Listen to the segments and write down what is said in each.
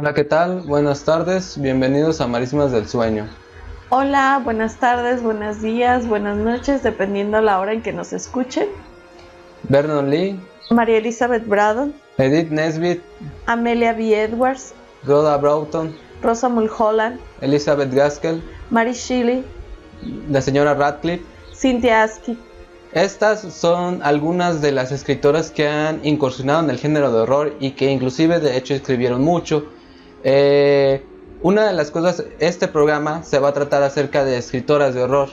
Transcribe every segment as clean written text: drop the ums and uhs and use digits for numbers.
Hola, ¿qué tal? Buenas tardes, bienvenidos a Marismas del Sueño. Hola, buenas tardes, buenos días, buenas noches, dependiendo la hora en que nos escuchen. Vernon Lee, María Elizabeth Braddon, Edith Nesbit, Amelia B. Edwards, Rhoda Broughton, Rosa Mulholland, Elizabeth Gaskell, Mary Shelley, la señora Radcliffe. Cynthia Askey. Estas son algunas de las escritoras que han incursionado en el género de horror y que inclusive de hecho escribieron mucho. Una de las cosas, este programa se va a tratar acerca de escritoras de horror.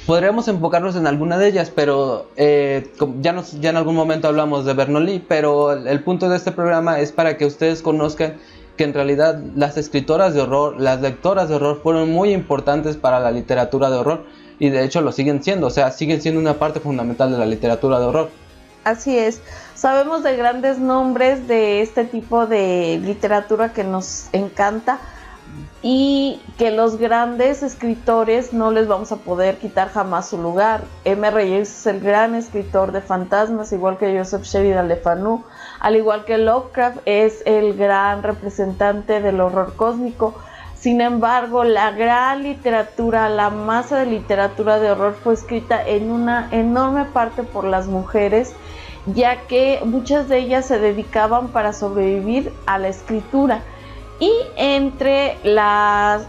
Podríamos enfocarnos en alguna de ellas, pero ya en algún momento hablamos de Vernon Lee, pero el punto de este programa es para que ustedes conozcan que en realidad las escritoras de horror, las lectoras de horror fueron muy importantes para la literatura de horror y de hecho lo siguen siendo, o sea, siguen siendo una parte fundamental de la literatura de horror. Así es, sabemos de grandes nombres de este tipo de literatura que nos encanta y que los grandes escritores no les vamos a poder quitar jamás su lugar. M.R. James es el gran escritor de fantasmas, igual que Joseph Sheridan Le Fanu, al igual que Lovecraft es el gran representante del horror cósmico. Sin embargo, la gran literatura, la masa de literatura de horror fue escrita en una enorme parte por las mujeres, ya que muchas de ellas se dedicaban para sobrevivir a la escritura. Y entre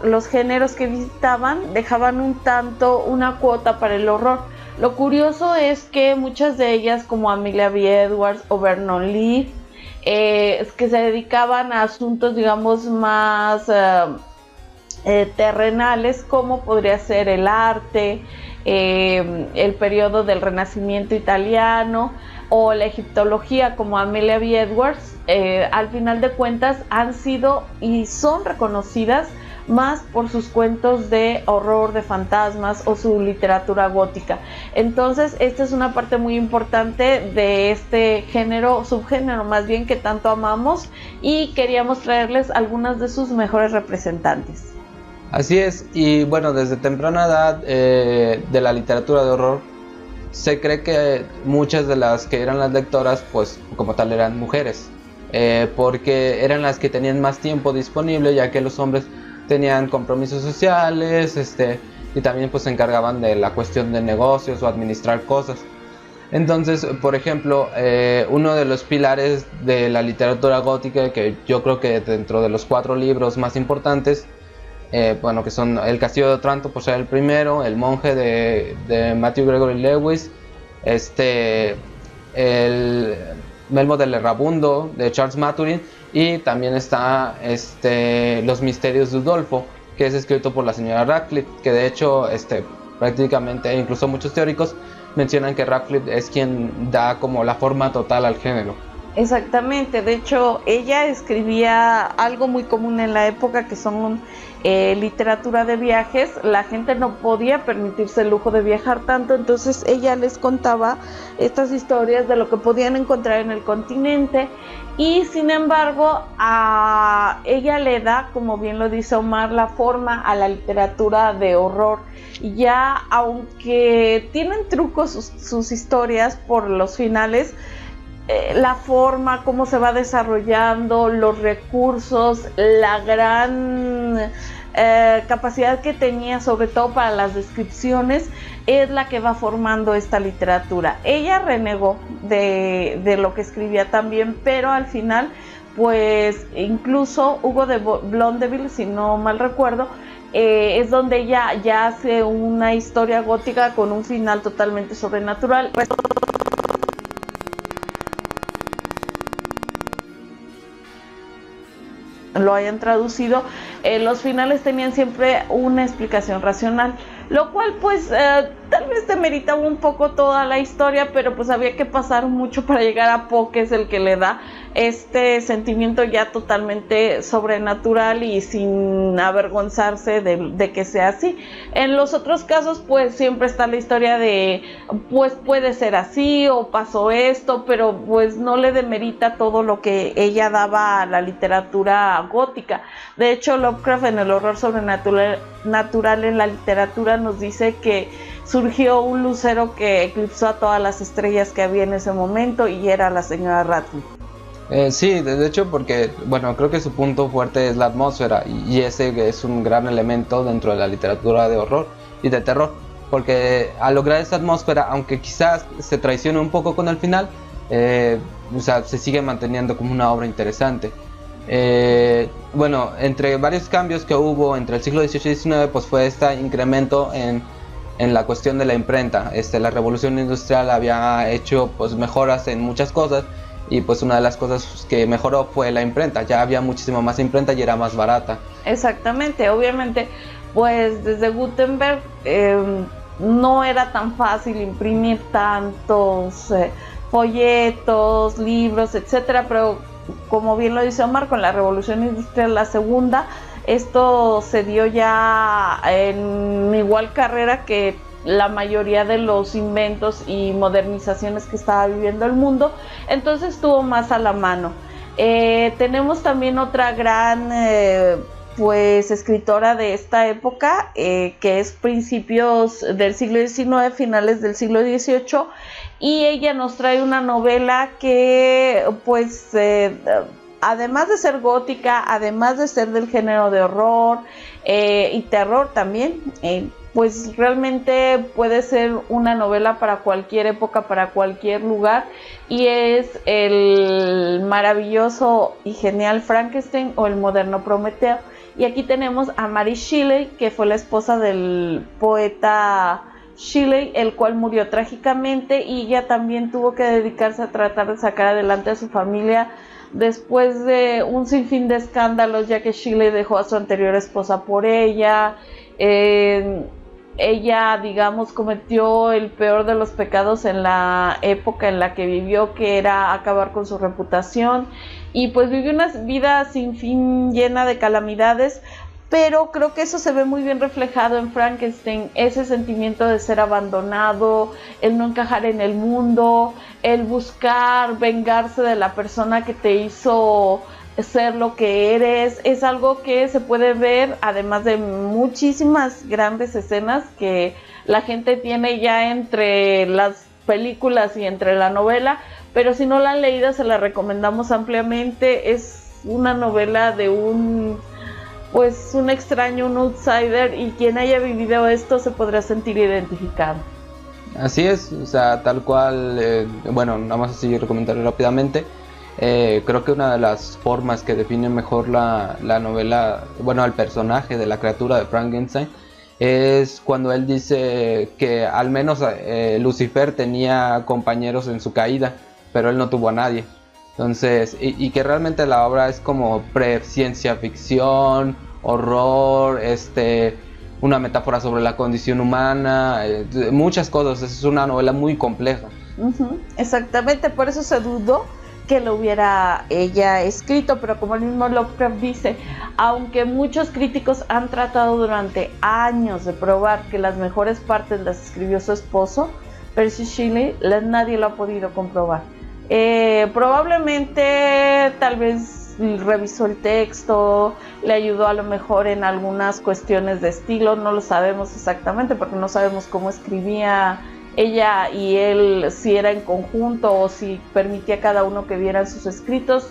los géneros que visitaban dejaban un tanto una cuota para el horror. Lo curioso es que muchas de ellas, como Amelia B. Edwards o Vernon Lee, que se dedicaban a asuntos, digamos, más terrenales, como podría ser el arte, el periodo del Renacimiento italiano o la egiptología, como Amelia B. Edwards, al final de cuentas han sido y son reconocidas más por sus cuentos de horror, de fantasmas o su literatura gótica. Entonces esta es una parte muy importante de este género, subgénero más bien, que tanto amamos, y queríamos traerles algunas de sus mejores representantes. Así es, y bueno, desde temprana edad de la literatura de horror se cree que muchas de las que eran las lectoras, pues como tal eran mujeres, porque eran las que tenían más tiempo disponible, ya que los hombres tenían compromisos sociales, y también pues se encargaban de la cuestión de negocios o administrar cosas. Entonces, por ejemplo, uno de los pilares de la literatura gótica, que yo creo que dentro de los 4 libros más importantes, que son El Castillo de Otranto, por ser el primero, El Monje de Matthew Gregory Lewis, el Melmo del Errabundo de Charles Maturin, y también está Los Misterios de Udolfo, que es escrito por la señora Radcliffe, que de hecho prácticamente, incluso muchos teóricos mencionan que Radcliffe es quien da como la forma total al género. Exactamente, de hecho ella escribía algo muy común en la época, que son literatura de viajes. La gente no podía permitirse el lujo de viajar tanto, entonces ella les contaba estas historias de lo que podían encontrar en el continente, y sin embargo a ella le da, como bien lo dice Omar, la forma a la literatura de horror. Ya aunque tienen trucos sus historias por los finales, la forma, cómo se va desarrollando, los recursos, la gran capacidad que tenía, sobre todo para las descripciones, es la que va formando esta literatura. Ella renegó de lo que escribía también, pero al final, pues incluso Hugo de Blondeville, si no mal recuerdo, es donde ella ya hace una historia gótica con un final totalmente sobrenatural. Lo hayan traducido, los finales tenían siempre una explicación racional, lo cual pues tal vez demeritaba un poco toda la historia, pero pues había que pasar mucho para llegar a Poe, que es el que le da este sentimiento ya totalmente sobrenatural y sin avergonzarse de que sea así. En los otros casos pues siempre está la historia de pues puede ser así o pasó esto, pero pues no le demerita todo lo que ella daba a la literatura gótica. De hecho, Lovecraft, en el horror sobrenatural en la literatura, nos dice que surgió un lucero que eclipsó a todas las estrellas que había en ese momento, y era la señora Radcliffe. Sí, de hecho, porque, bueno, creo que su punto fuerte es la atmósfera y ese es un gran elemento dentro de la literatura de horror y de terror, porque al lograr esa atmósfera, aunque quizás se traicione un poco con el final, o sea, se sigue manteniendo como una obra interesante. Bueno, entre varios cambios que hubo entre el siglo XVIII y XIX, pues fue este incremento en la cuestión de la imprenta. La revolución industrial había hecho pues mejoras en muchas cosas, y pues una de las cosas que mejoró fue la imprenta. Ya había muchísimo más imprenta y era más barata. Exactamente, obviamente, pues desde Gutenberg no era tan fácil imprimir tantos folletos, libros, etcétera, pero como bien lo dice Omar, con la revolución industrial, la segunda, esto se dio ya en igual carrera que la mayoría de los inventos y modernizaciones que estaba viviendo el mundo, entonces estuvo más a la mano. Tenemos también otra gran pues escritora de esta época, que es principios del siglo XIX, finales del siglo XVIII, y ella nos trae una novela que pues además de ser gótica, además de ser del género de horror y terror también, pues realmente puede ser una novela para cualquier época, para cualquier lugar, y es el maravilloso y genial Frankenstein o el moderno Prometeo. Y aquí tenemos a Mary Shelley, que fue la esposa del poeta Shelley, el cual murió trágicamente, y ella también tuvo que dedicarse a tratar de sacar adelante a su familia después de un sinfín de escándalos, ya que Shelley dejó a su anterior esposa por ella. Ella, digamos, cometió el peor de los pecados en la época en la que vivió, que era acabar con su reputación, y pues vivió una vida sin fin llena de calamidades, pero creo que eso se ve muy bien reflejado en Frankenstein, ese sentimiento de ser abandonado, el no encajar en el mundo, el buscar vengarse de la persona que te hizo ser lo que eres. Es algo que se puede ver, además de muchísimas grandes escenas que la gente tiene ya entre las películas y entre la novela, pero si no la han leído se la recomendamos ampliamente. Es una novela de un extraño, un outsider, y quien haya vivido esto se podrá sentir identificado. Así es, o sea, tal cual. Bueno, vamos a seguir recomendando rápidamente. Creo que una de las formas que define mejor la novela, bueno, al personaje de la criatura de Frankenstein, es cuando él dice que al menos Lucifer tenía compañeros en su caída, pero él no tuvo a nadie. Entonces, y que realmente la obra es como pre-ciencia ficción, horror, una metáfora sobre la condición humana, muchas cosas. Es una novela muy compleja. Exactamente, por eso se dudó que lo hubiera ella escrito, pero como el mismo Lovecraft dice, aunque muchos críticos han tratado durante años de probar que las mejores partes las escribió su esposo, Percy Shelley, nadie lo ha podido comprobar. Probablemente tal vez revisó el texto, le ayudó a lo mejor en algunas cuestiones de estilo, no lo sabemos exactamente porque no sabemos cómo escribía ella y él, si era en conjunto o si permitía a cada uno que vieran sus escritos,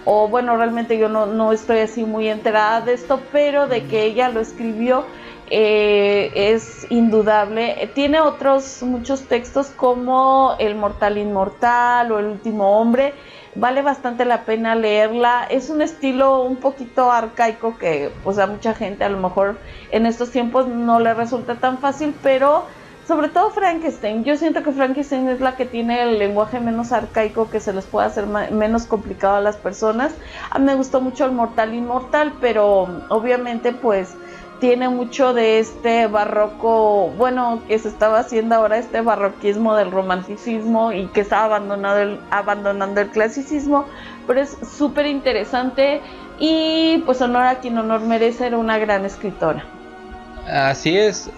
o bueno, realmente yo no estoy así muy enterada de esto, pero de que ella lo escribió es indudable. Tiene otros muchos textos como El Mortal Inmortal o El Último Hombre, vale bastante la pena leerla. Es un estilo un poquito arcaico que pues a mucha gente a lo mejor en estos tiempos no le resulta tan fácil, pero sobre todo Frankenstein, yo siento que Frankenstein es la que tiene el lenguaje menos arcaico, que se les puede hacer menos complicado a las personas. A mí me gustó mucho El Mortal Inmortal, pero obviamente pues tiene mucho de este barroco, bueno, que se estaba haciendo ahora, este barroquismo del romanticismo, y que estaba abandonando el clasicismo, pero es súper interesante y pues honor a quien honor merece, era una gran escritora. Así es.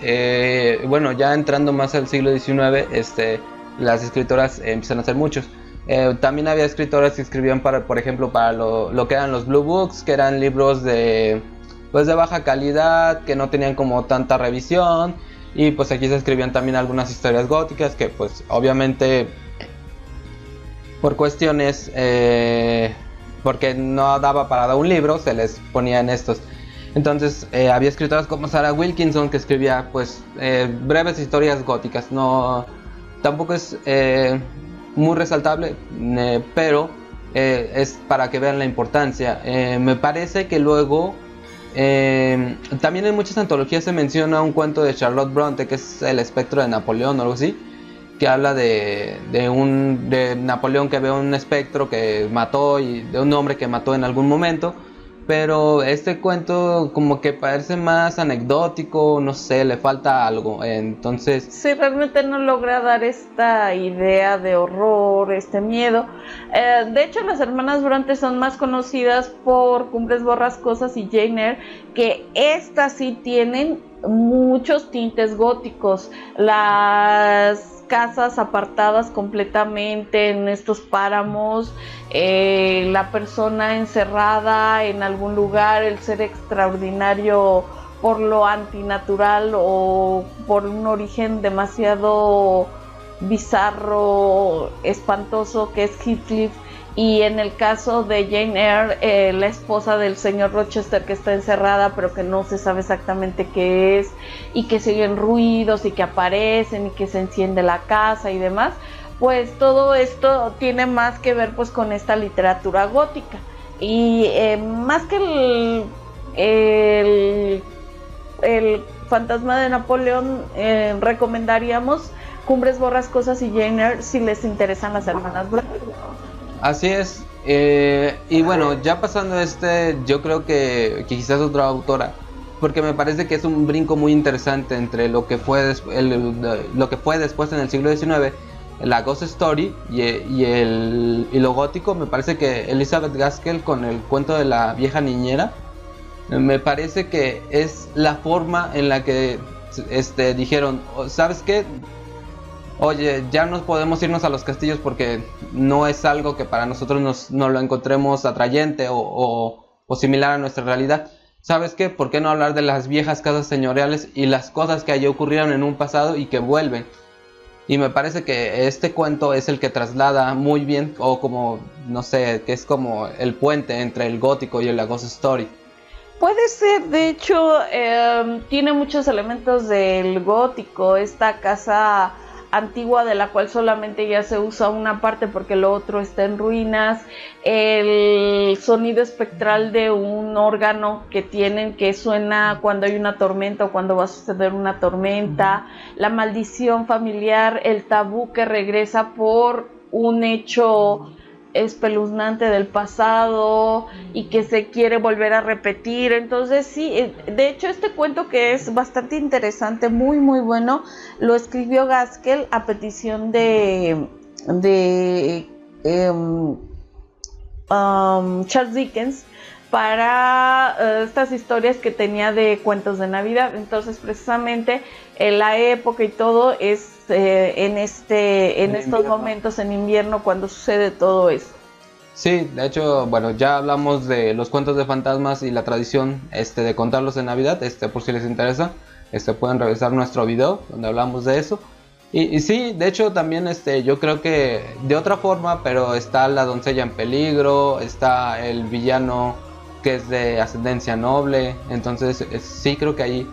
Bueno, ya entrando más al siglo XIX, las escritoras empiezan a ser muchos. También había escritoras que escribían por ejemplo, para lo que eran los Blue Books, que eran libros de baja calidad, que no tenían como tanta revisión, y pues aquí se escribían también algunas historias góticas que pues obviamente por cuestiones, porque no daba para dar un libro, se les ponía en estos. Entonces había escritoras como Sarah Wilkinson que escribía pues breves historias góticas. No, tampoco es muy resaltable, pero es para que vean la importancia. Me parece que luego también en muchas antologías se menciona un cuento de Charlotte Bronte, que es El espectro de Napoleón o algo así, que habla de Napoleón que ve un espectro que mató, y de un hombre que mató en algún momento. Pero este cuento como que parece más anecdótico, no sé, le falta algo. Entonces sí, realmente no logra dar esta idea de horror, este miedo. De hecho, las hermanas Bronte son más conocidas por Cumbres Borrascosas y Jane Eyre, que estas sí tienen muchos tintes góticos. Las casas apartadas completamente en estos páramos, la persona encerrada en algún lugar, el ser extraordinario por lo antinatural o por un origen demasiado bizarro, espantoso, que es Heathcliff. Y en el caso de Jane Eyre, la esposa del señor Rochester, que está encerrada pero que no se sabe exactamente qué es, y que se oyen ruidos y que aparecen y que se enciende la casa y demás, pues todo esto tiene más que ver pues con esta literatura gótica. Y más que el fantasma de Napoleón, recomendaríamos Cumbres Borrascosas y Jane Eyre si les interesan las hermanas Bronte. así es. Y bueno, ya pasando yo creo que quizás otra autora, porque me parece que es un brinco muy interesante entre lo que fue, lo que fue después en el siglo XIX, la Ghost Story y lo gótico. Me parece que Elizabeth Gaskell con el cuento de la vieja niñera, me parece que es la forma en la que dijeron, ¿sabes qué? Oye, ya no podemos irnos a los castillos porque no es algo que para nosotros nos lo encontremos atrayente o similar a nuestra realidad. ¿Sabes qué? ¿Por qué no hablar de las viejas casas señoriales y las cosas que allí ocurrieron en un pasado y que vuelven? Y me parece que este cuento es el que traslada muy bien, o como, no sé, que es como el puente entre el gótico y la Ghost Story. Puede ser, de hecho, tiene muchos elementos del gótico, esta casa antigua de la cual solamente ya se usa una parte porque lo otro está en ruinas, el sonido espectral de un órgano que tienen que suena cuando hay una tormenta o cuando va a suceder una tormenta, la maldición familiar, el tabú que regresa por un hecho espeluznante del pasado y que se quiere volver a repetir. Entonces sí, de hecho este cuento, que es bastante interesante, muy muy bueno, lo escribió Gaskell a petición de Charles Dickens para estas historias que tenía de cuentos de Navidad. Entonces precisamente la época y todo es en estos momentos en invierno cuando sucede todo eso. Sí, de hecho, bueno, ya hablamos de los cuentos de fantasmas y la tradición de contarlos en Navidad. Por si les interesa, pueden revisar nuestro video donde hablamos de eso. Y sí, de hecho también yo creo que de otra forma, pero está la doncella en peligro, está el villano que es de ascendencia noble. Entonces sí creo que ahí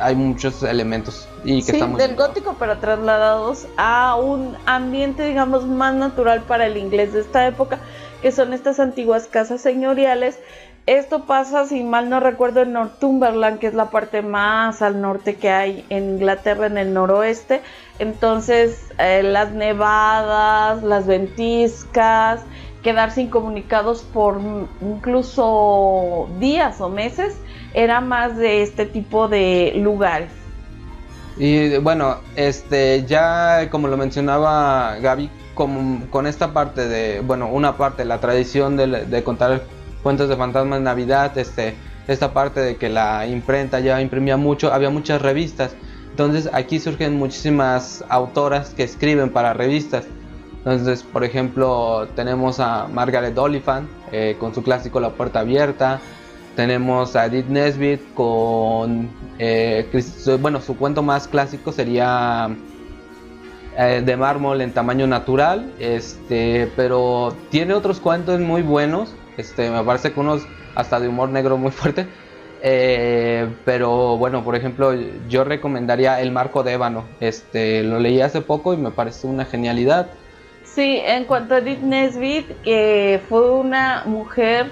hay muchos elementos y que están muy del gótico, pero trasladados a un ambiente, digamos, más natural para el inglés de esta época, que son estas antiguas casas señoriales. Esto pasa, si mal no recuerdo, en Northumberland, que es la parte más al norte que hay en Inglaterra, en el noroeste. Entonces las nevadas, las ventiscas, quedarse incomunicados por incluso días o meses, era más de este tipo de lugares. Y bueno, ya como lo mencionaba Gaby, con esta parte de, bueno, una parte, la tradición de contar cuentos de fantasmas en Navidad, esta parte de que la imprenta ya imprimía mucho, había muchas revistas. Entonces aquí surgen muchísimas autoras que escriben para revistas. Entonces, por ejemplo, tenemos a Margaret Oliphant con su clásico La Puerta Abierta. Tenemos a Edith Nesbit con, bueno, su cuento más clásico sería de mármol en tamaño natural, pero tiene otros cuentos muy buenos, me parece que unos hasta de humor negro muy fuerte, pero bueno, por ejemplo, yo recomendaría El Marco de Ébano, lo leí hace poco y me parece una genialidad. Sí, en cuanto a Edith Nesbit, que fue una mujer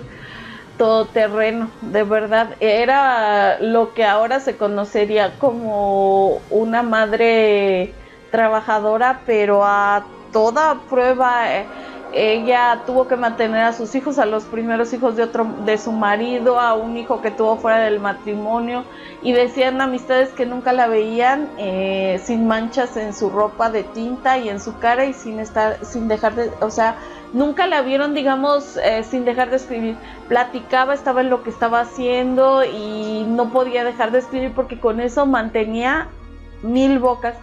todoterreno, de verdad, era lo que ahora se conocería como una madre trabajadora, pero a toda prueba. Ella tuvo que mantener a sus hijos, a los primeros hijos de su marido, a un hijo que tuvo fuera del matrimonio, y decían amistades que nunca la veían sin manchas en su ropa de tinta y en su cara, y sin dejar de, o sea, nunca la vieron, digamos, sin dejar de escribir. Platicaba, estaba en lo que estaba haciendo y no podía dejar de escribir porque con eso mantenía 1000 bocas.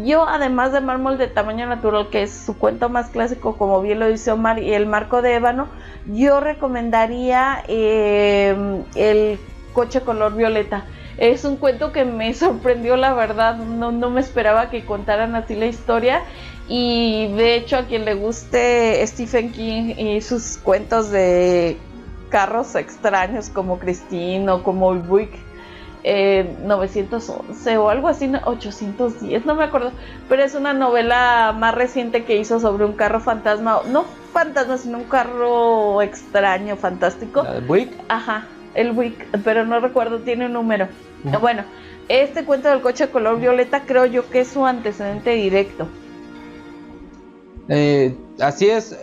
Yo, además de Mármol de Tamaño Natural, que es su cuento más clásico, como bien lo dice Omar, y El Marco de Ébano, yo recomendaría El Coche Color Violeta. Es un cuento que me sorprendió, la verdad, no me esperaba que contaran así la historia, y de hecho a quien le guste Stephen King y sus cuentos de carros extraños como Christine o como el Buick 911 o algo así, 810, no me acuerdo, pero es una novela más reciente que hizo sobre un carro fantasma, no fantasma, sino un carro extraño, fantástico. ¿El Buick? Ajá, el Buick, pero no recuerdo, tiene un número. Bueno, este cuento del coche color violeta creo yo que es su antecedente directo. Así es,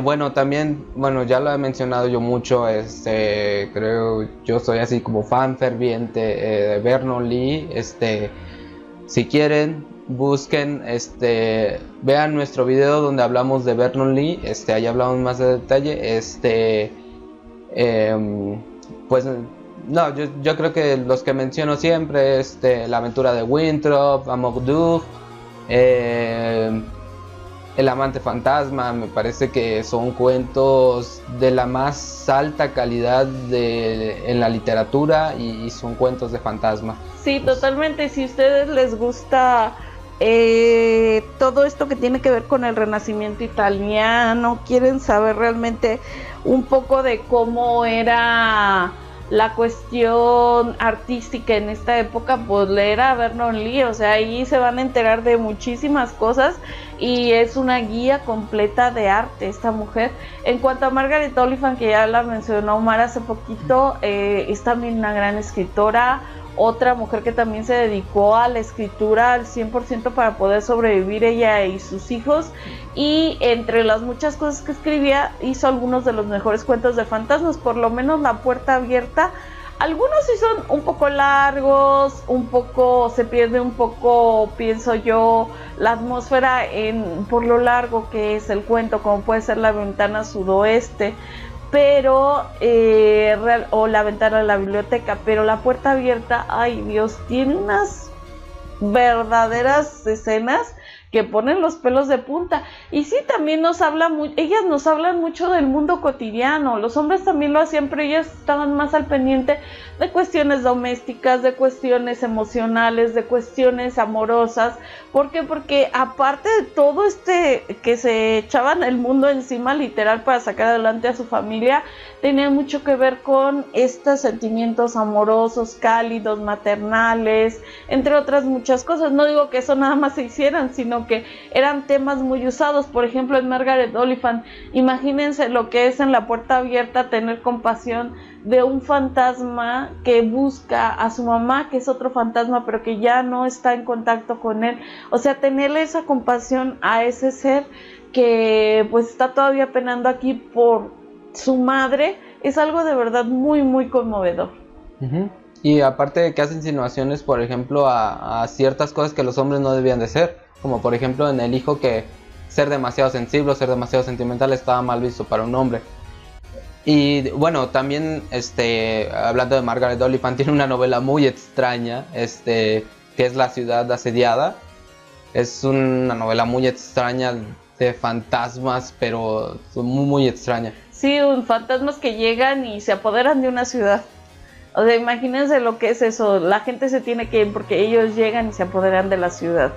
bueno, también, bueno, ya lo he mencionado yo mucho, creo, yo soy así como fan ferviente de Vernon Lee, si quieren, busquen, vean nuestro video donde hablamos de Vernon Lee, ahí hablamos más de detalle, pues, no, yo creo que los que menciono siempre, La Aventura de Winthrop, Amok Dugg, El Amante Fantasma, me parece que son cuentos de la más alta calidad en la literatura y son cuentos de fantasma. Sí, pues, totalmente. Si a ustedes les gusta todo esto que tiene que ver con el Renacimiento italiano, quieren saber realmente un poco de cómo era la cuestión artística en esta época, pues leer a Vernon Lee, o sea, ahí se van a enterar de muchísimas cosas y es una guía completa de arte esta mujer. En cuanto a Margaret Oliphant, que ya la mencionó Omar hace poquito, es también una gran escritora, otra mujer que también se dedicó a la escritura al 100% para poder sobrevivir ella y sus hijos, y entre las muchas cosas que escribía hizo algunos de los mejores cuentos de fantasmas, por lo menos La Puerta Abierta. Algunos sí son un poco largos, se pierde un poco, pienso yo, la atmósfera por lo largo que es el cuento, como puede ser La Ventana Sudoeste, pero o La Ventana de la Biblioteca, pero La Puerta Abierta, ay Dios, tiene unas verdaderas escenas que ponen los pelos de punta. Y sí, también ellas nos hablan mucho del mundo cotidiano. Los hombres también lo hacían, pero ellas estaban más al pendiente de cuestiones domésticas, de cuestiones emocionales, de cuestiones amorosas. ¿Por qué? Porque aparte de todo que se echaban el mundo encima literal para sacar adelante a su familia, tenía mucho que ver con estos sentimientos amorosos, cálidos, maternales, entre otras muchas cosas. No digo que eso nada más se hicieran, sino que eran temas muy usados. Por ejemplo, en Margaret Oliphant, imagínense lo que es en La Puerta Abierta tener compasión de un fantasma que busca a su mamá, que es otro fantasma, pero que ya no está en contacto con él. O sea, tenerle esa compasión a ese ser que pues está todavía penando aquí por su madre, es algo de verdad muy, muy conmovedor. Uh-huh. Y aparte de que hace insinuaciones, por ejemplo, a ciertas cosas que los hombres no debían de ser, como por ejemplo en El Hijo, que ser demasiado sensible o ser demasiado sentimental estaba mal visto para un hombre. Y bueno, también hablando de Margaret Oliphant, tiene una novela muy extraña, que es La Ciudad Asediada. Es una novela muy extraña de fantasmas, pero muy, muy extraña. Sí, fantasmas que llegan y se apoderan de una ciudad. O sea, imagínense lo que es eso. La gente se tiene que ir porque ellos llegan y se apoderan de la ciudad.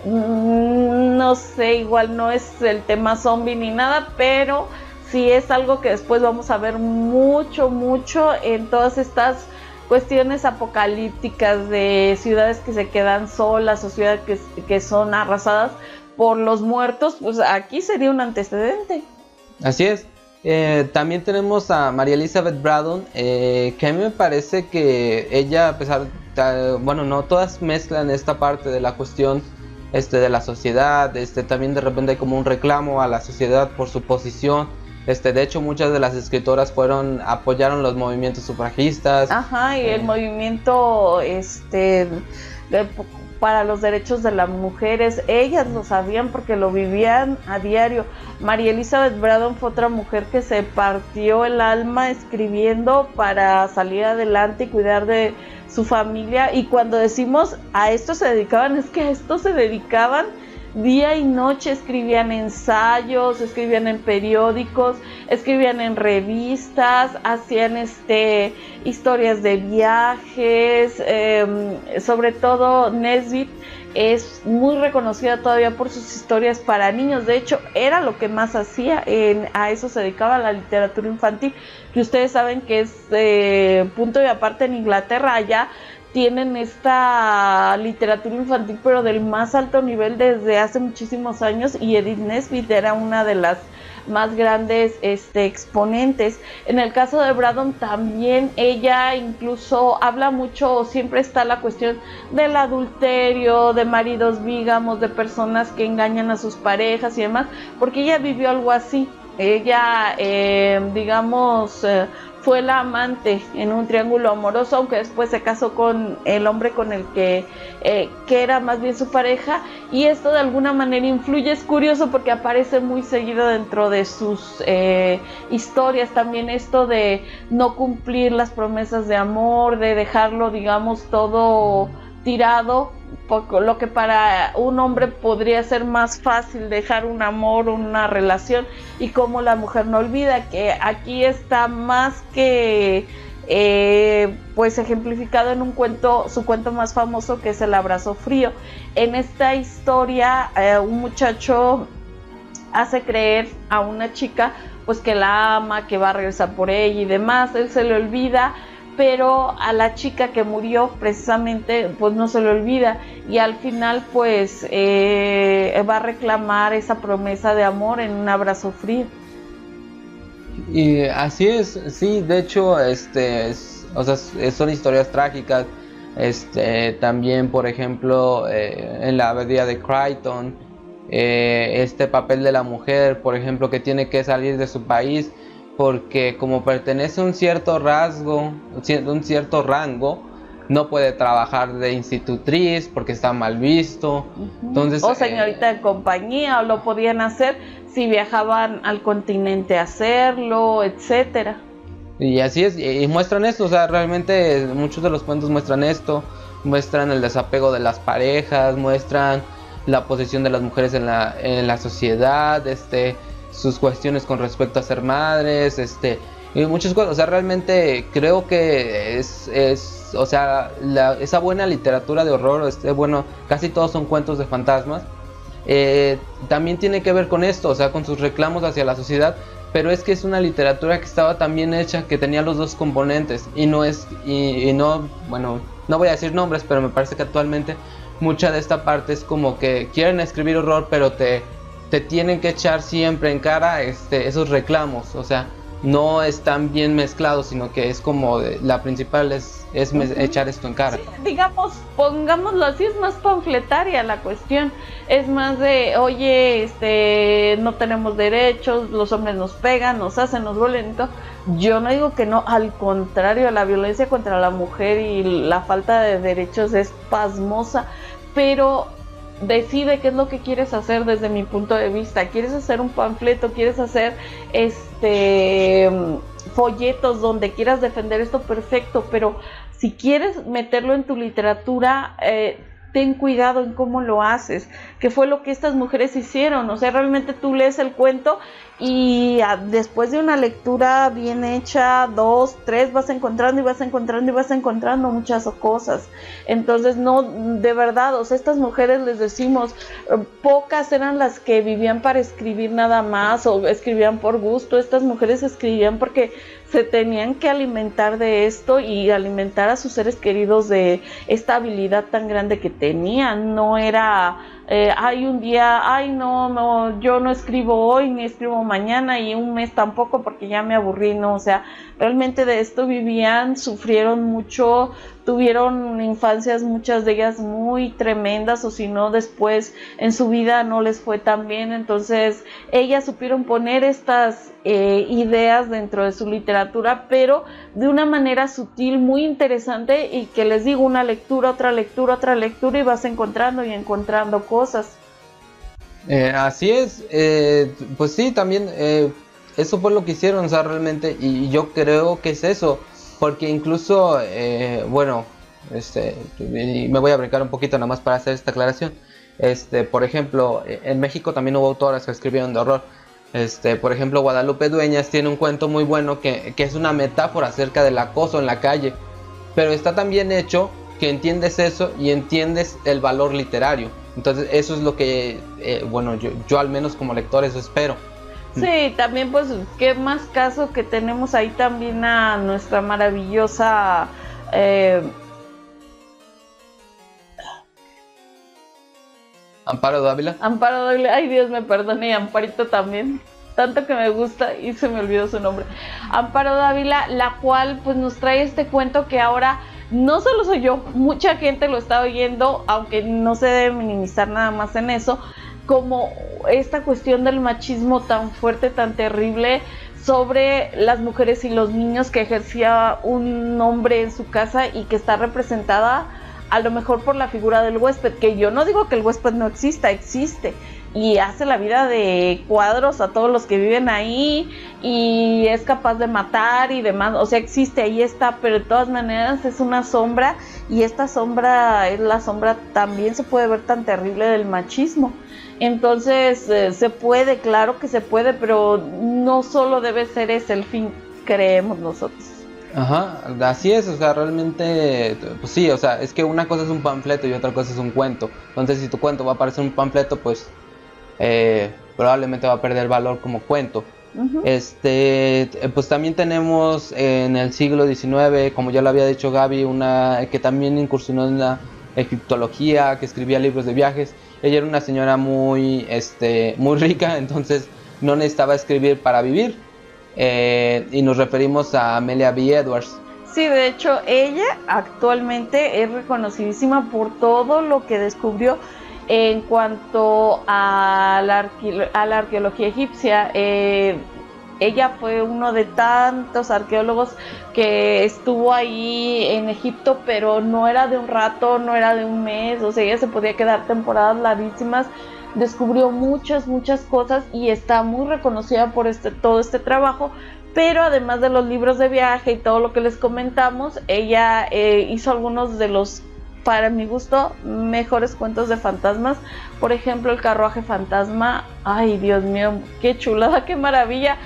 No sé, igual no es el tema zombie ni nada, pero sí es algo que después vamos a ver mucho en todas estas cuestiones apocalípticas de ciudades que se quedan solas o ciudades que son arrasadas por los muertos. Pues aquí sería un antecedente. Así es. También tenemos a María Elizabeth Braddon, que a mí me parece que ella, a pesar bueno, no todas mezclan esta parte de la cuestión de la sociedad, también de repente hay como un reclamo a la sociedad por su posición. De hecho, muchas de las escritoras apoyaron los movimientos sufragistas. Ajá, y el movimiento para los derechos de las mujeres, ellas lo sabían porque lo vivían a diario. María Elizabeth Braddon fue otra mujer que se partió el alma escribiendo para salir adelante y cuidar de su familia, y cuando decimos a esto se dedicaban, es que a esto se dedicaban día y noche. Escribían ensayos, escribían en periódicos, escribían en revistas, hacían historias de viajes, sobre todo Nesbit es muy reconocida todavía por sus historias para niños. De hecho, era lo que más hacía, a eso se dedicaba, a la literatura infantil, que ustedes saben que es punto y aparte en Inglaterra. Allá tienen esta literatura infantil, pero del más alto nivel desde hace muchísimos años, y Edith Nesbit era una de las más grandes exponentes. En el caso de Braddon también, ella incluso habla mucho, siempre está la cuestión del adulterio, de maridos vígamos, de personas que engañan a sus parejas y demás, porque ella vivió algo así. Ella, fue la amante en un triángulo amoroso, aunque después se casó con el hombre con el que era más bien su pareja, y esto de alguna manera influye. Es curioso porque aparece muy seguido dentro de sus historias también esto de no cumplir las promesas de amor, de dejarlo, digamos, todo tirado, lo que para un hombre podría ser más fácil dejar un amor, una relación, y cómo la mujer no olvida, que aquí está más que pues ejemplificado en un cuento, su cuento más famoso, que es El abrazo frío. En esta historia un muchacho hace creer a una chica pues que la ama, que va a regresar por ella y demás. Él se le olvida, pero a la chica que murió precisamente pues no se le olvida, y al final pues va a reclamar esa promesa de amor en un abrazo frío. Y así es, sí, de hecho, son historias trágicas. También, por ejemplo, en la abadía de Crichton, este papel de la mujer, por ejemplo, que tiene que salir de su país porque como pertenece a un cierto un cierto rango, no puede trabajar de institutriz porque está mal visto. Entonces, o señorita de compañía, o lo podían hacer si viajaban al continente a hacerlo, etcétera. Y así es, y muestran esto, o sea, realmente muchos de los cuentos muestran esto, muestran el desapego de las parejas, muestran la posición de las mujeres en la sociedad, sus cuestiones con respecto a ser madres, y muchas cosas. O sea, realmente creo que o sea, esa buena literatura de horror, bueno, casi todos son cuentos de fantasmas, también tiene que ver con esto, o sea, con sus reclamos hacia la sociedad, pero es que es una literatura que estaba tan bien hecha, que tenía los dos componentes, y no, bueno, no voy a decir nombres, pero me parece que actualmente mucha de esta parte es como que quieren escribir horror, pero te tienen que echar siempre en cara esos reclamos. O sea, no están bien mezclados, sino que es como la principal es echar esto en cara. Sí, digamos, pongámoslo así, es más panfletaria la cuestión, es más de, oye, no tenemos derechos, los hombres nos pegan, nos hacen, nos vuelven y todo. Yo no digo que no, al contrario, la violencia contra la mujer y la falta de derechos es pasmosa, pero decide qué es lo que quieres hacer. Desde mi punto de vista, quieres hacer un panfleto, quieres hacer folletos donde quieras defender esto, perfecto, pero si quieres meterlo en tu literatura, ten cuidado en cómo lo haces, que fue lo que estas mujeres hicieron. O sea, realmente tú lees el cuento y después de una lectura bien hecha, 2, 3, vas encontrando muchas cosas. Entonces, no, de verdad, o sea, estas mujeres, les decimos, pocas eran las que vivían para escribir nada más o escribían por gusto. Estas mujeres escribían porque se tenían que alimentar de esto y alimentar a sus seres queridos de esta habilidad tan grande que tenían. No era hay un día, ay no, yo no escribo hoy ni escribo mañana y un mes tampoco porque ya me aburrí, no, o sea, realmente de esto vivían, sufrieron mucho, tuvieron infancias, muchas de ellas muy tremendas, o si no, después en su vida no les fue tan bien. Entonces ellas supieron poner estas ideas dentro de su literatura, pero de una manera sutil, muy interesante, y que les digo, una lectura, otra lectura, otra lectura, y vas encontrando y encontrando cosas. Así es, pues sí, también eso fue lo que hicieron, o sea, realmente, y yo creo que es eso, porque incluso, bueno, y me voy a brincar un poquito nada más para hacer esta aclaración. Por ejemplo, en México también hubo autoras que escribieron de horror. Por ejemplo, Guadalupe Dueñas tiene un cuento muy bueno que es una metáfora acerca del acoso en la calle, pero está tan bien hecho que entiendes eso y entiendes el valor literario. Entonces eso es lo que, bueno, yo al menos como lector eso espero. Sí, también pues qué más caso que tenemos ahí también a nuestra maravillosa Amparo Dávila. Amparo Dávila, ay Dios me perdone, y Amparito también, tanto que me gusta y se me olvidó su nombre. Amparo Dávila, la cual pues nos trae este cuento que ahora no solo soy yo, mucha gente lo está oyendo, aunque no se debe minimizar nada más en eso, como esta cuestión del machismo tan fuerte, tan terrible sobre las mujeres y los niños que ejercía un hombre en su casa y que está representada a lo mejor por la figura del huésped, que yo no digo que el huésped no exista, existe, y hace la vida de cuadros a todos los que viven ahí y es capaz de matar y demás, o sea, existe, ahí está, pero de todas maneras es una sombra, y esta sombra es la sombra, también se puede ver tan terrible del machismo. Entonces se puede, claro que se puede, pero no solo debe ser ese el fin, creemos nosotros. Ajá, así es, o sea, realmente, pues sí, o sea, es que una cosa es un panfleto y otra cosa es un cuento. Entonces, si tu cuento va a parecer un panfleto, pues probablemente va a perder valor como cuento. Uh-huh. Pues también tenemos en el siglo XIX, como ya lo había dicho Gaby, una que también incursionó en la egiptología, que escribía libros de viajes. Ella era una señora muy rica, entonces no necesitaba escribir para vivir. Y nos referimos a Amelia B. Edwards. Sí, de hecho, ella actualmente es reconocidísima por todo lo que descubrió en cuanto a la arqueología egipcia. Ella fue uno de tantos arqueólogos que estuvo ahí en Egipto, pero no era de un rato, no era de un mes, o sea, ella se podía quedar temporadas larguísimas. Descubrió muchas cosas y está muy reconocida por todo este trabajo, pero además de los libros de viaje y todo lo que les comentamos, ella hizo algunos de los, para mi gusto, mejores cuentos de fantasmas. Por ejemplo, El carruaje fantasma, ay Dios mío, qué chulada, qué maravilla,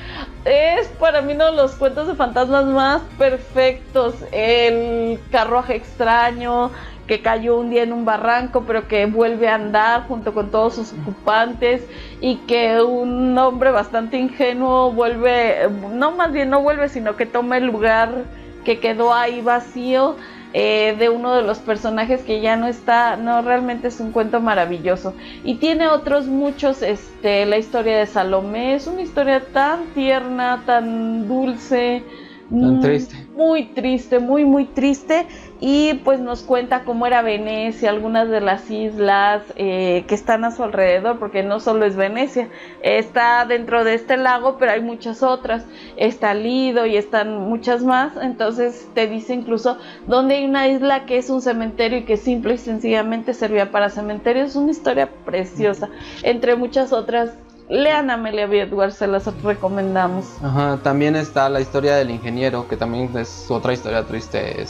es para mí uno de los cuentos de fantasmas más perfectos. El carruaje extraño, que cayó un día en un barranco, pero que vuelve a andar junto con todos sus ocupantes, y que un hombre bastante ingenuo no vuelve, sino que toma el lugar que quedó ahí vacío de uno de los personajes que ya no está. No, realmente es un cuento maravilloso. Y tiene otros muchos, la historia de Salomé, es una historia tan tierna, tan dulce, tan triste. Muy triste, muy triste, y pues nos cuenta cómo era Venecia, algunas de las islas que están a su alrededor, porque no solo es Venecia, está dentro de este lago, pero hay muchas otras, está Lido y están muchas más. Entonces te dice incluso dónde hay una isla que es un cementerio y que simple y sencillamente servía para cementerio. Es una historia preciosa, entre muchas otras. Lean a Amelia B. Edwards, se las recomendamos. Ajá, también está La historia del ingeniero, que también es otra historia triste,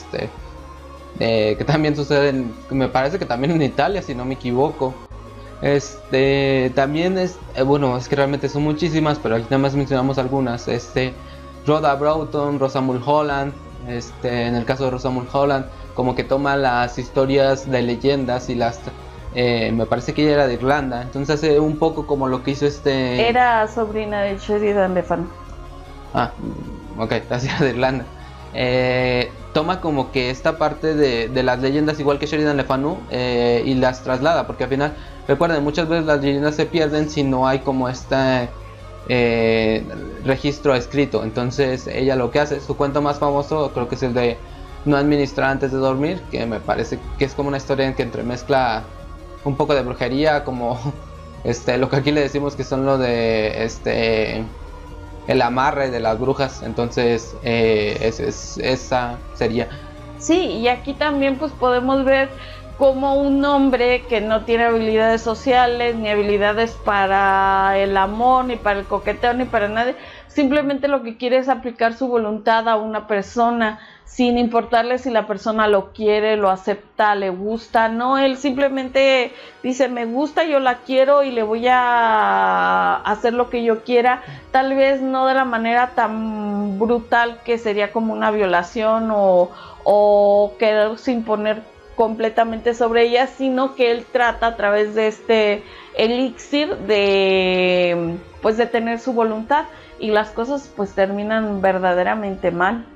que también sucede me parece que también en Italia, si no me equivoco. También bueno, es que realmente son muchísimas, pero aquí nada más mencionamos algunas. Rhoda Broughton, Rosa Mulholland, en el caso de Rosa Mulholland, como que toma las historias de leyendas y me parece que ella era de Irlanda, entonces hace un poco como lo que hizo Era sobrina de Sheridan Le Fanu. Ok, gracias, de Irlanda. Toma como que esta parte de las leyendas, igual que Sheridan Le Fanu, y las traslada, porque al final, recuerden, muchas veces las leyendas se pierden si no hay como registro escrito. Entonces ella lo que hace, su cuento más famoso creo que es el de No administrar antes de dormir, que me parece que es como una historia en que entremezcla un poco de brujería, como lo que aquí le decimos que son lo de el amarre de las brujas. Entonces esa sería. Sí, y aquí también pues podemos ver como un hombre que no tiene habilidades sociales, ni habilidades para el amor, ni para el coqueteo, ni para nadie, simplemente lo que quiere es aplicar su voluntad a una persona, sin importarle si la persona lo quiere, lo acepta, le gusta, no, él simplemente dice, me gusta, yo la quiero y le voy a hacer lo que yo quiera, tal vez no de la manera tan brutal que sería como una violación o quererse imponer completamente sobre ella, sino que él trata a través de este elixir de tener su voluntad, y las cosas pues terminan verdaderamente mal.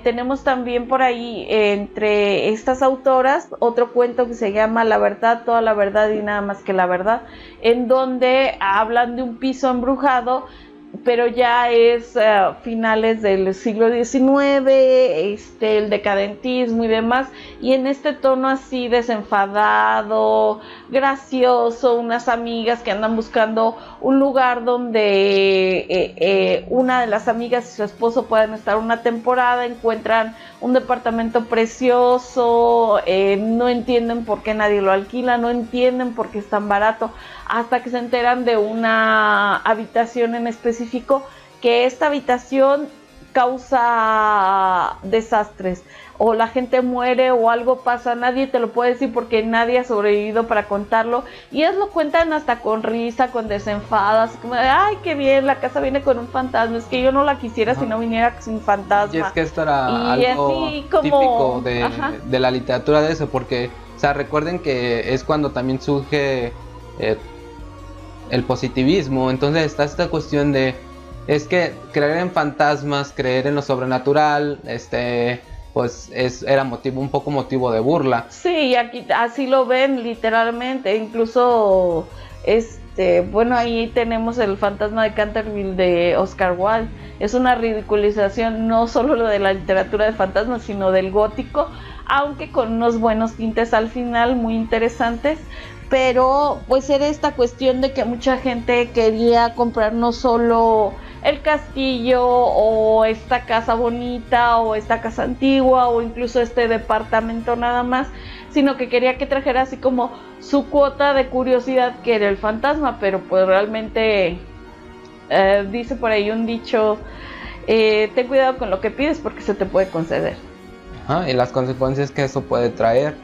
Tenemos también por ahí entre estas autoras otro cuento que se llama La verdad, toda la verdad y nada más que la verdad, en donde hablan de un piso embrujado, pero ya es finales del siglo XIX, el decadentismo y demás, y en este tono así desenfadado, gracioso, unas amigas que andan buscando un lugar donde una de las amigas y su esposo puedan estar una temporada, encuentran un departamento precioso, no entienden por qué nadie lo alquila, no entienden por qué es tan barato, hasta que se enteran de una habitación en específico, que esta habitación causa desastres, o la gente muere o algo pasa, nadie te lo puede decir porque nadie ha sobrevivido para contarlo, y ellos lo cuentan hasta con risa, con desenfadas, como de, ay, qué bien, la casa viene con un fantasma, es que yo no la quisiera si no viniera sin fantasma. Y es que esto era algo típico de la literatura de eso, porque, o sea, recuerden que es cuando también surge el positivismo. Entonces está esta cuestión de, es que creer en fantasmas, creer en lo sobrenatural, pues era un poco motivo de burla. Sí, aquí así lo ven literalmente, incluso bueno, ahí tenemos el fantasma de Canterville de Oscar Wilde. Es una ridiculización no solo lo de la literatura de fantasmas, sino del gótico, aunque con unos buenos tintes al final muy interesantes. Pero pues era esta cuestión de que mucha gente quería comprar no solo el castillo o esta casa bonita o esta casa antigua o incluso este departamento nada más, sino que quería que trajera así como su cuota de curiosidad, que era el fantasma. Pero pues realmente dice por ahí un dicho, ten cuidado con lo que pides porque se te puede conceder. Y las consecuencias que eso puede traer.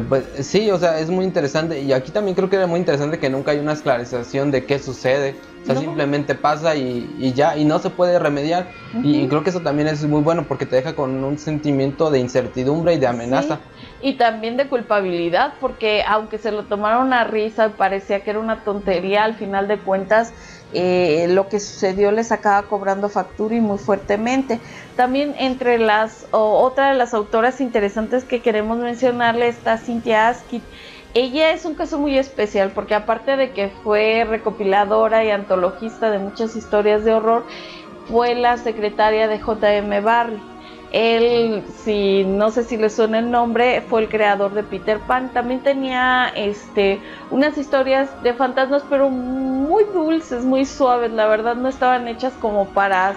Pues sí, o sea, es muy interesante, y aquí también creo que era muy interesante que nunca hay una esclarización de qué sucede, o sea, simplemente pasa y ya, y no se puede remediar, y creo que eso también es muy bueno porque te deja con un sentimiento de incertidumbre y de amenaza. Sí, y también de culpabilidad, porque aunque se lo tomaron a risa, parecía que era una tontería, al final de cuentas lo que sucedió les acaba cobrando factura y muy fuertemente. También entre otra de las autoras interesantes que queremos mencionarle está Cynthia Asquith. Ella es un caso muy especial porque aparte de que fue recopiladora y antologista de muchas historias de horror, fue la secretaria de J.M. Barrie. Él, no sé si le suena el nombre, fue el creador de Peter Pan. También tenía unas historias de fantasmas, pero muy dulces, muy suaves. La verdad no estaban hechas como para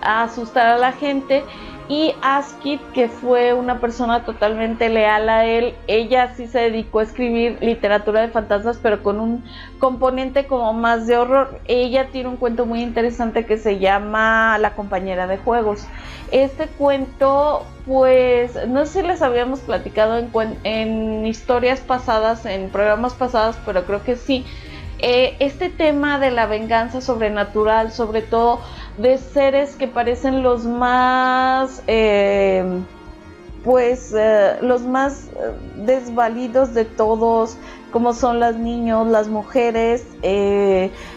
asustar a la gente. y Askit, que fue una persona totalmente leal a él. Ella sí se dedicó a escribir literatura de fantasmas, pero con un componente como más de horror. Ella tiene un cuento muy interesante que se llama La compañera de juegos. Este cuento, pues, no sé si les habíamos platicado en historias pasadas, en programas pasados, pero creo que sí. Este tema de la venganza sobrenatural, sobre todo de seres que parecen los más los más desvalidos de todos, como son los niños, las mujeres,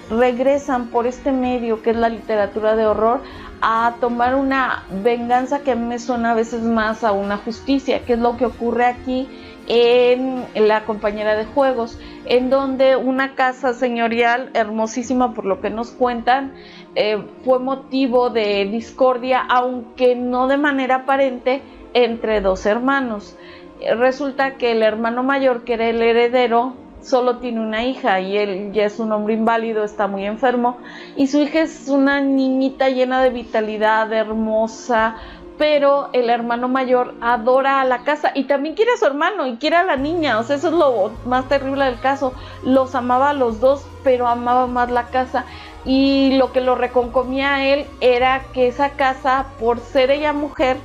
regresan por este medio que es la literatura de horror a tomar una venganza que a mí me suena a veces más a una justicia, que es lo que ocurre aquí en La compañera de juegos, en donde una casa señorial hermosísima, por lo que nos cuentan, fue motivo de discordia, aunque no de manera aparente, entre dos hermanos. Resulta que el hermano mayor, que era el heredero, solo tiene una hija y él ya es un hombre inválido, está muy enfermo, y su hija es una niñita llena de vitalidad, hermosa, pero el hermano mayor adora a la casa y también quiere a su hermano y quiere a la niña. O sea, eso es lo más terrible del caso. Los amaba a los dos, pero amaba más la casa, y lo que lo reconcomía a él era que esa casa, por ser ella mujer,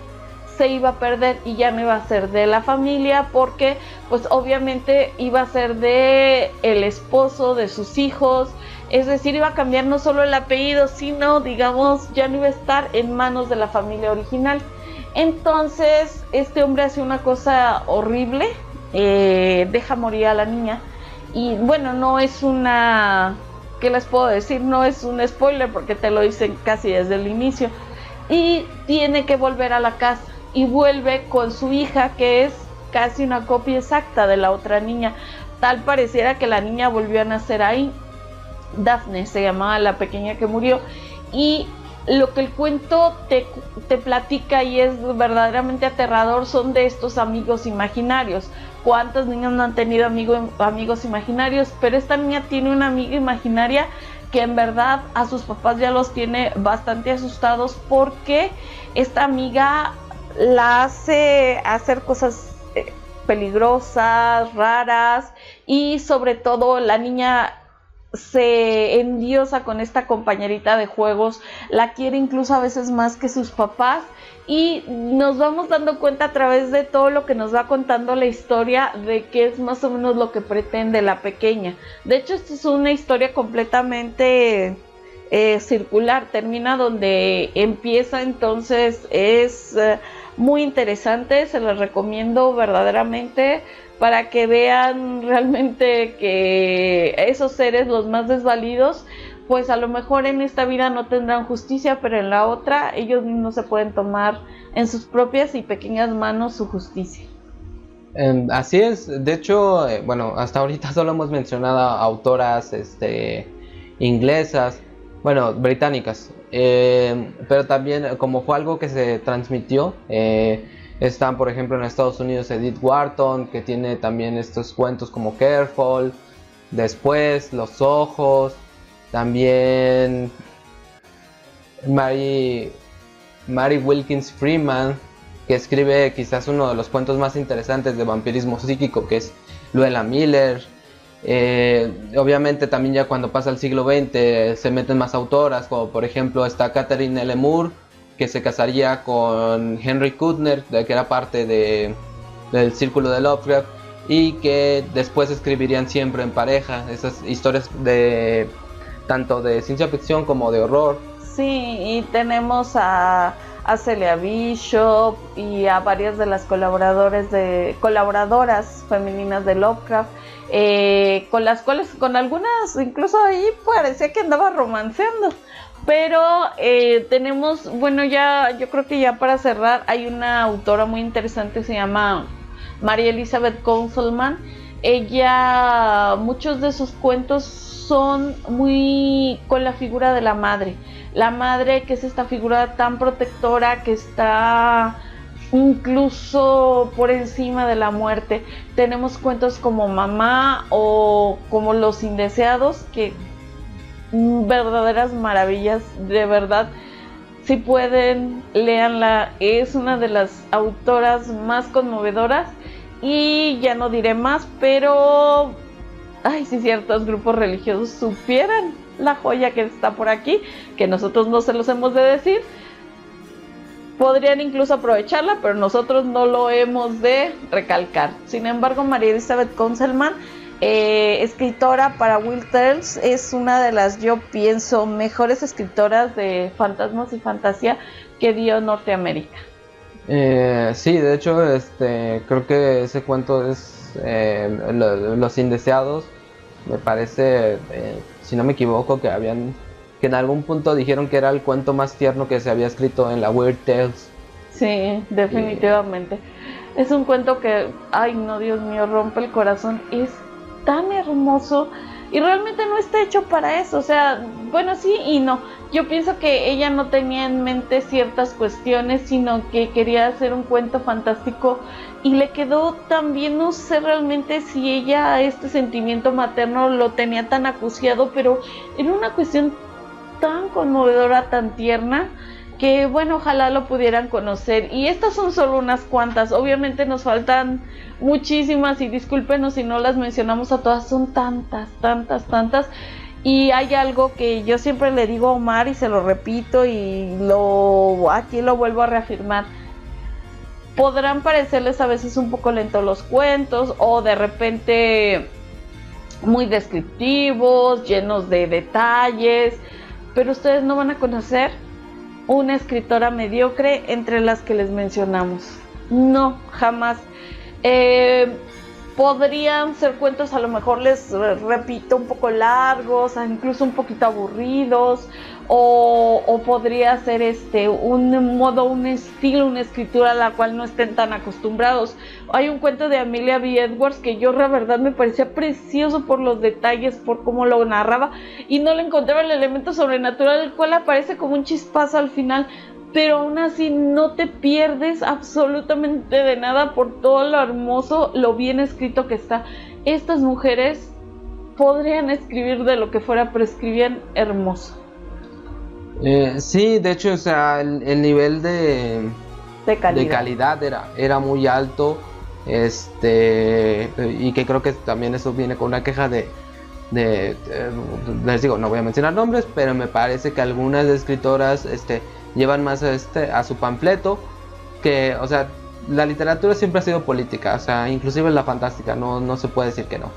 se iba a perder y ya no iba a ser de la familia, porque pues obviamente iba a ser de el esposo, de sus hijos. Es decir, iba a cambiar no solo el apellido, sino, digamos, ya no iba a estar en manos de la familia original. Entonces este hombre hace una cosa horrible, deja morir a la niña. Y bueno, no es una, ¿qué les puedo decir? No es un spoiler porque te lo dicen casi desde el inicio. Y tiene que volver a la casa, y vuelve con su hija, que es casi una copia exacta de la otra niña. Tal pareciera que la niña volvió a nacer ahí. Daphne se llamaba la pequeña que murió, y lo que el cuento te platica, y es verdaderamente aterrador, son de estos amigos imaginarios. ¿Cuántos niños no han tenido amigos imaginarios? Pero esta niña tiene una amiga imaginaria que en verdad a sus papás ya los tiene bastante asustados, porque esta amiga la hace hacer cosas peligrosas, raras, y sobre todo la niña se endiosa con esta compañerita de juegos, la quiere incluso a veces más que sus papás, y nos vamos dando cuenta a través de todo lo que nos va contando la historia de que es más o menos lo que pretende la pequeña. De hecho, esta es una historia completamente circular, termina donde empieza. Entonces es muy interesante, se les recomiendo verdaderamente, para que vean realmente que esos seres, los más desvalidos, pues a lo mejor en esta vida no tendrán justicia, pero en la otra ellos mismos se pueden tomar en sus propias y pequeñas manos su justicia. Así es, de hecho, bueno, hasta ahorita solo hemos mencionado autoras inglesas, bueno, británicas, pero también, como fue algo que se transmitió, están, por ejemplo, en Estados Unidos Edith Wharton, que tiene también estos cuentos como Careful, después Los Ojos, también Mary Wilkins Freeman, que escribe quizás uno de los cuentos más interesantes de vampirismo psíquico, que es Luella Miller. Obviamente también ya cuando pasa el siglo XX se meten más autoras, como por ejemplo está Catherine L. Moore, que se casaría con Henry Kuttner, que era parte del círculo de Lovecraft, y que después escribirían siempre en pareja esas historias de tanto de ciencia ficción como de horror. Sí, y tenemos a Celia Bishop y a varias de las colaboradoras femeninas de Lovecraft, con las cuales, con algunas incluso ahí parecía que andaba romanceando. Pero tenemos, bueno, ya yo creo que ya para cerrar, hay una autora muy interesante, se llama Mary Elizabeth Councilman. Ella, muchos de sus cuentos son muy con la figura de la madre, que es esta figura tan protectora, que está incluso por encima de la muerte. Tenemos cuentos como Mamá o como Los Indeseados, que verdaderas maravillas, de verdad. Si pueden, léanla, es una de las autoras más conmovedoras. Y ya no diré más, pero ay, si ciertos grupos religiosos supieran la joya que está por aquí, que nosotros no se los hemos de decir, podrían incluso aprovecharla, pero nosotros no lo hemos de recalcar. Sin embargo, María Elizabeth Conselman, escritora para Wild Tales, es una de las, yo pienso, mejores escritoras de fantasmas y fantasía que dio Norteamérica. Sí, de hecho, creo que ese cuento es Los Indeseados. Me parece, si no me equivoco, que en algún punto dijeron que era el cuento más tierno que se había escrito en la Weird Tales. Sí, definitivamente. Es un cuento que, ay no, Dios mío, rompe el corazón. Es tan hermoso y realmente no está hecho para eso. O sea, bueno, sí y no. Yo pienso que ella no tenía en mente ciertas cuestiones, sino que quería hacer un cuento fantástico y le quedó también, no sé realmente si ella este sentimiento materno lo tenía tan acuciado, pero era una cuestión tan conmovedora, tan tierna, que bueno, ojalá lo pudieran conocer. Y estas son solo unas cuantas, obviamente nos faltan muchísimas y discúlpenos si no las mencionamos a todas, son tantas. Y hay algo que yo siempre le digo a Omar y se lo repito y aquí lo vuelvo a reafirmar. Podrán parecerles a veces un poco lentos los cuentos o de repente muy descriptivos, llenos de detalles, pero ustedes no van a conocer una escritora mediocre entre las que les mencionamos. No, jamás. Podrían ser cuentos, a lo mejor les repito, un poco largos, incluso un poquito aburridos, o podría ser un modo, un estilo, una escritura a la cual no estén tan acostumbrados. Hay un cuento de Amelia B. Edwards que yo la verdad me parecía precioso por los detalles, por cómo lo narraba, y no le encontraba el elemento sobrenatural, el cual aparece como un chispazo al final, pero aún así no te pierdes absolutamente de nada por todo lo hermoso, lo bien escrito que está. Estas mujeres podrían escribir de lo que fuera, pero escribían hermoso. Sí, de hecho, o sea, el nivel de calidad era muy alto, y que creo que también eso viene con una queja les digo, no voy a mencionar nombres, pero me parece que algunas escritoras llevan más a su panfleto, que, o sea, la literatura siempre ha sido política, o sea, inclusive la fantástica, no se puede decir que no.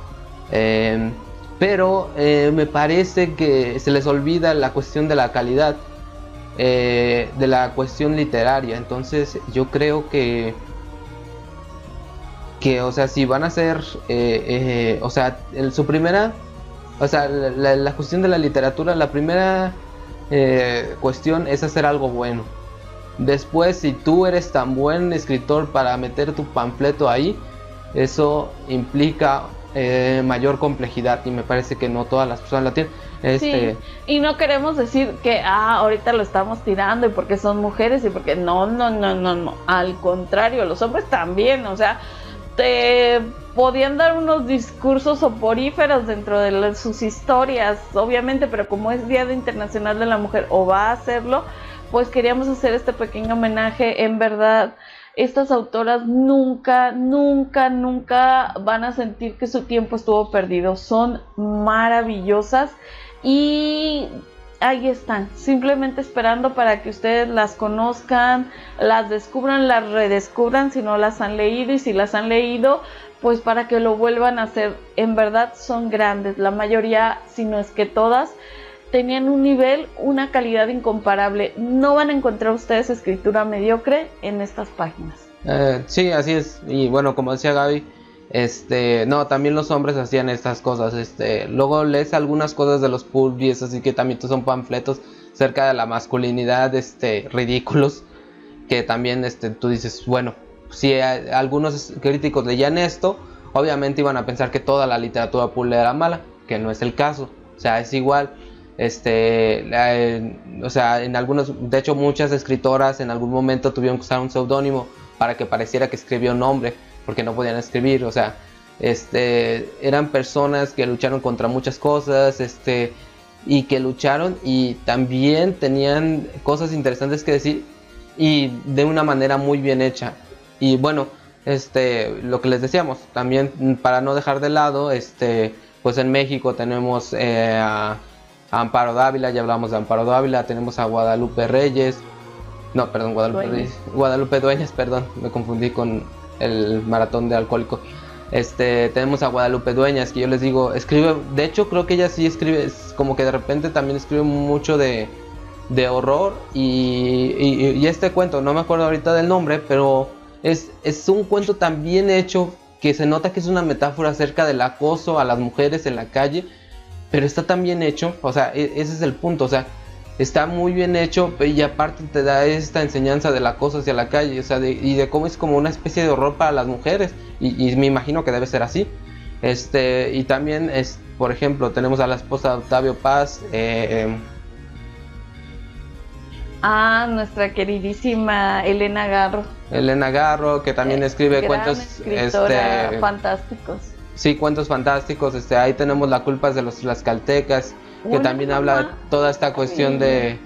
Pero me parece que se les olvida la cuestión de la calidad, de la cuestión literaria. Entonces yo creo que o sea, si van a hacer, o sea, su primera, o sea, la cuestión de la literatura, la primera cuestión es hacer algo bueno. Después, si tú eres tan buen escritor para meter tu panfleto ahí, eso implica mayor complejidad, y me parece que no todas las personas la tienen. Sí, y no queremos decir que ahorita lo estamos tirando y porque son mujeres y porque no, al contrario, los hombres también, o sea, te podían dar unos discursos soporíferos dentro de sus historias, obviamente, pero como es Día Internacional de la Mujer, o va a hacerlo, pues queríamos hacer este pequeño homenaje. En verdad, estas autoras nunca van a sentir que su tiempo estuvo perdido. Son maravillosas y ahí están, simplemente esperando para que ustedes las conozcan, las descubran, las redescubran si no las han leído, y si las han leído, pues para que lo vuelvan a hacer. En verdad son grandes, la mayoría, si no es que todas, tenían un nivel, una calidad incomparable. No van a encontrar ustedes escritura mediocre en estas páginas. Sí, así es. Y bueno, como decía Gaby, no, también los hombres hacían estas cosas. Luego lees algunas cosas de los pulpis, así que también son panfletos cerca de la masculinidad, ridículos, que también tú dices, bueno, si algunos críticos leían esto, obviamente iban a pensar que toda la literatura pulp era mala, que no es el caso. O sea, es igual. O sea, en algunos, de hecho, muchas escritoras en algún momento tuvieron que usar un seudónimo para que pareciera que escribió un hombre, porque no podían escribir. O sea, eran personas que lucharon contra muchas cosas, y que lucharon y también tenían cosas interesantes que decir y de una manera muy bien hecha. Y bueno, lo que les decíamos, también para no dejar de lado, pues en México tenemos a Amparo Dávila, ya hablamos de Amparo Dávila, tenemos a Guadalupe Reyes, no, perdón, Guadalupe Dueñas, perdón, me confundí con el maratón de alcohólico. Tenemos a Guadalupe Dueñas, que yo les digo, escribe, de hecho creo que ella sí escribe, es como que de repente también escribe mucho de horror y este cuento, no me acuerdo ahorita del nombre, pero es un cuento tan bien hecho que se nota que es una metáfora acerca del acoso a las mujeres en la calle, pero está tan bien hecho, o sea, ese es el punto, o sea, está muy bien hecho y aparte te da esta enseñanza del acoso hacia la calle, o sea, y de cómo es como una especie de horror para las mujeres y me imagino que debe ser así. Y también por ejemplo, tenemos a la esposa de Octavio Paz, nuestra queridísima Elena Garro, que también escribe cuentos fantásticos. Sí, cuentos fantásticos. Ahí tenemos La culpa es de los tlaxcaltecas, que también habla de toda esta cuestión de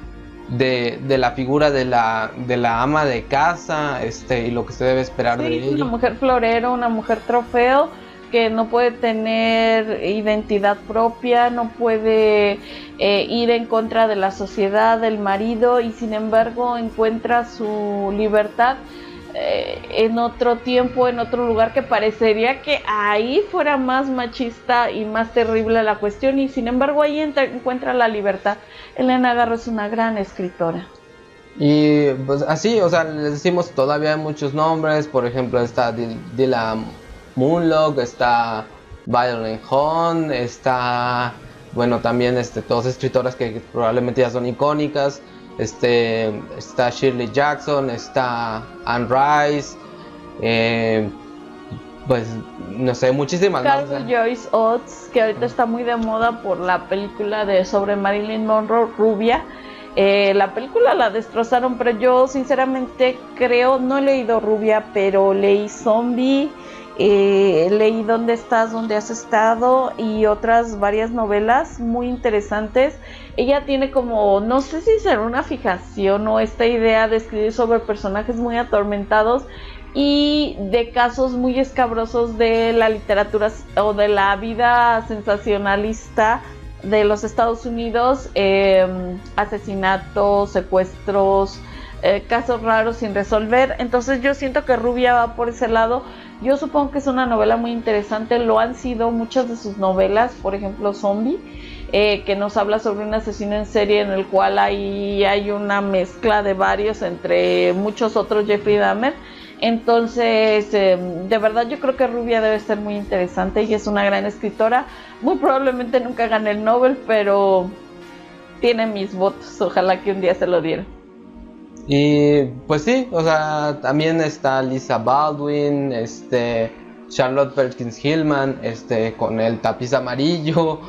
la figura de la ama de casa, y lo que se debe esperar de ella. Una mujer florero, una mujer trofeo, que no puede tener identidad propia, no puede ir en contra de la sociedad, del marido, y sin embargo encuentra su libertad en otro tiempo, en otro lugar, que parecería que ahí fuera más machista y más terrible la cuestión, y sin embargo ahí encuentra la libertad. Elena Garro es una gran escritora. Y pues así, o sea, les decimos, todavía hay muchos nombres, por ejemplo está Dila Moonlock, está Violent Hon, está, bueno, también todas escritoras que probablemente ya son icónicas, está Shirley Jackson, está Anne Rice, pues no sé, muchísimas más. Carol Joyce Oates, que ahorita está muy de moda por la película sobre Marilyn Monroe, Rubia. La película la destrozaron, pero yo sinceramente creo, no he leído Rubia, pero leí Zombie, leí ¿Dónde estás? ¿Dónde has estado? Y otras varias novelas muy interesantes. Ella tiene como, no sé si será una fijación o esta idea de escribir sobre personajes muy atormentados y de casos muy escabrosos de la literatura o de la vida sensacionalista de los Estados Unidos, asesinatos, secuestros, casos raros sin resolver. Entonces yo siento que Rubia va por ese lado. Yo supongo que es una novela muy interesante, lo han sido muchas de sus novelas, por ejemplo Zombie, que nos habla sobre un asesino en serie en el cual hay una mezcla de varios, entre muchos otros Jeffrey Dahmer. Entonces, de verdad yo creo que Rubia debe ser muy interesante y es una gran escritora. Muy probablemente nunca gane el Nobel, pero tiene mis votos, ojalá que un día se lo diera. Y pues sí, o sea, también está Lisa Baldwin, Charlotte Perkins Hillman, con el tapiz amarillo,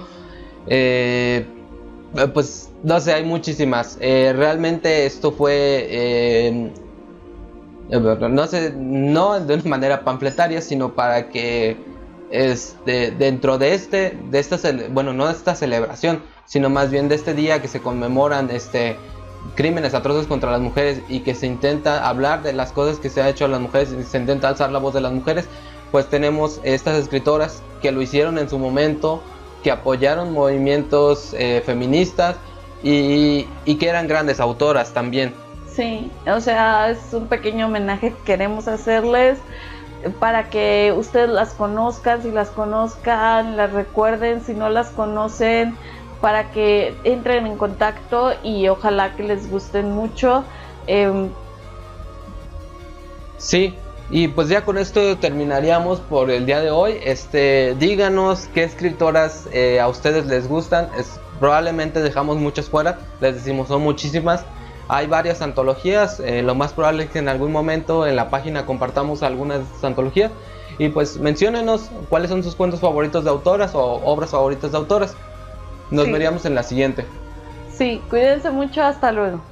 pues no sé, hay muchísimas. Realmente esto fue, no sé, no de una manera panfletaria, sino para que dentro de no de esta celebración, sino más bien de este día que se conmemoran crímenes atroces contra las mujeres y que se intenta hablar de las cosas que se ha hecho a las mujeres y se intenta alzar la voz de las mujeres, pues tenemos estas escritoras que lo hicieron en su momento, que apoyaron movimientos feministas y que eran grandes autoras también. Sí, o sea, es un pequeño homenaje que queremos hacerles para que ustedes las conozcan, si las conozcan, las recuerden, si no las conocen, para que entren en contacto y ojalá que les gusten mucho. Sí, y pues ya con esto terminaríamos por el día de hoy. Díganos qué escritoras a ustedes les gustan. Probablemente dejamos muchas fuera, les decimos son muchísimas. Hay varias antologías, lo más probable es que en algún momento en la página compartamos algunas de estas antologías. Y pues menciónenos cuáles son sus cuentos favoritos de autoras o obras favoritas de autoras. Nos veríamos en la siguiente. Sí, cuídense mucho, hasta luego.